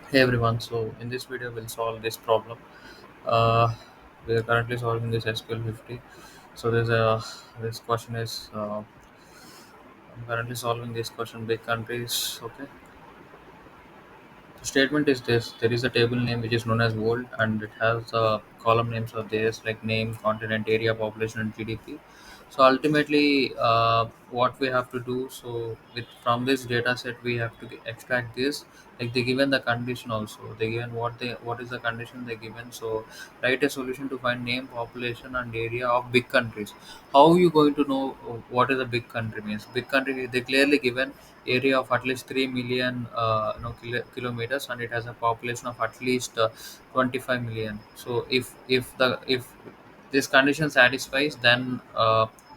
Hey everyone, so in this video we'll solve this problem. Uh, we are currently solving this SQL50. So this question is I'm currently solving this question big countries. Okay, the statement is this: there is a table name which is known as world, and it has column names of theirs like name, continent, area, population, and GDP. So ultimately, what we have to do, so with from this data set, we have to extract this. Like they given the condition also. They given what is the condition they given. So write a solution to find name, population, and area of big countries. How you going to know what is a big country means? Big country they clearly given area of at least 3 million kilometers, and it has a population of at least 25 million. So if this condition satisfies, then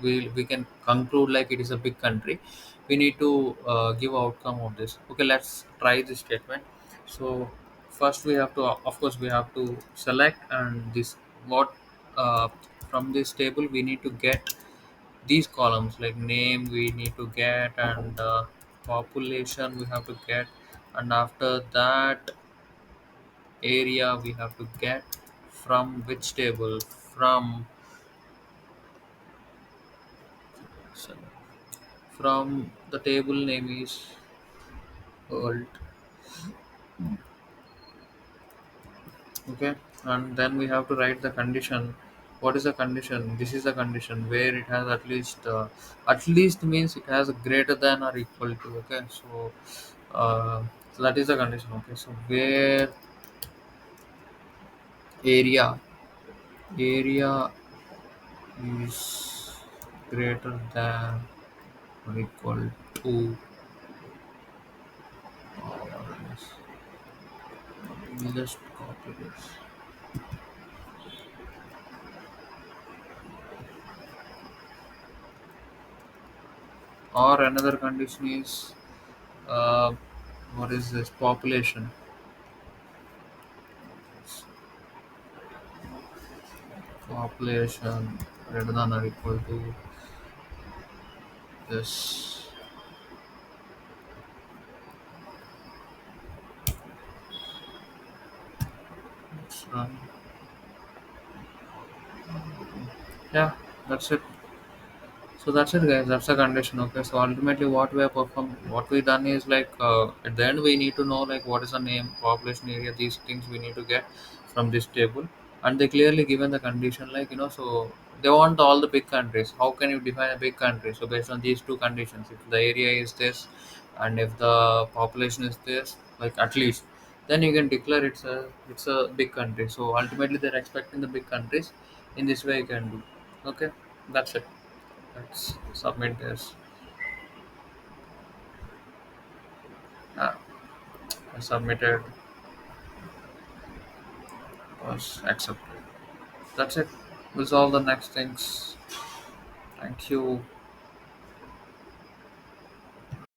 we can conclude like it is a big country. We need to give outcome of this. Okay, let's try this statement. So first we have to, of course we have to select, and this what uh, from this table we need to get these columns like name we need to get, and population we have to get, and after that area we have to get. From which table? So, from the table name is world. Okay, and then we have to write the condition. What is the condition? This is the condition where it has at least means it has a greater than or equal to. Okay, uh, so that is the condition. Okay, so where area is greater than or equal to, let me just copy this. Or another condition is uh, what is this? Population greater than or equal to this. Let's run. Yeah, that's it. So that's it, guys. That's the condition. Okay. So ultimately, what we done is like at the end we need to know like what is the name, population, area. These things we need to get from this table, and they clearly given the condition like so they want all the big countries. How can you define a big country? So based on these two conditions, if the area is this, and if the population is this, like at least, then you can declare it's a big country. So ultimately, they're expecting the big countries. In this way, you can do. Okay, that's it. Let's submit this. uh, I submitted, was accepted. That's it. We'll solve the next things. Thank you.